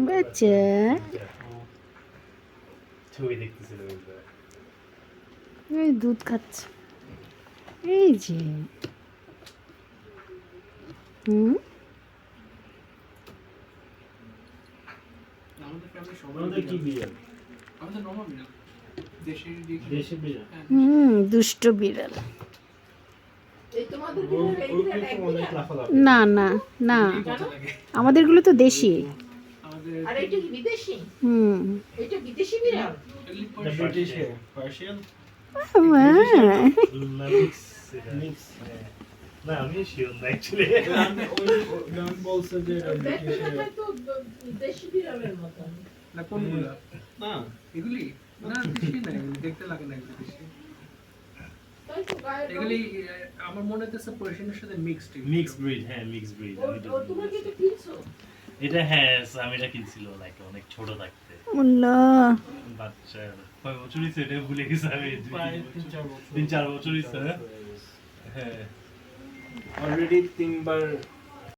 বাচ্চা ছবি দেখতেছিল এই দুধ খাচ্ছে এই যে দুষ্ট বিড়াল না না না আমাদেরগুলো তো দেশি আর এটা কি বিদেশি? এটা বিদেশি বিড়াল? না আমি শিওর না অ্যাকচুয়ালি বলছে যে তো দেশি বিড়ালের মতো না কোনগুলো না এগুলি না দেশি না এগুলি দেখতে লাগে না এগুলি দেশি এগুলি আমার মনে হচ্ছে পার্সিয়ানের সাথে মিক্সড ব্রিড হ্যাঁ মিক্সড ব্রিড তোমরা কি এটা কিনছো? এটা হ্যাঁ আমি এটা কিনছিল লাইক অনেক ছোট থাকতে আল্লাহ বাচ্চা কয় বছর হইছে এটা ভুলে গেছি আমি 3-4 বছর হইছে হ্যাঁ অলরেডি 3 বার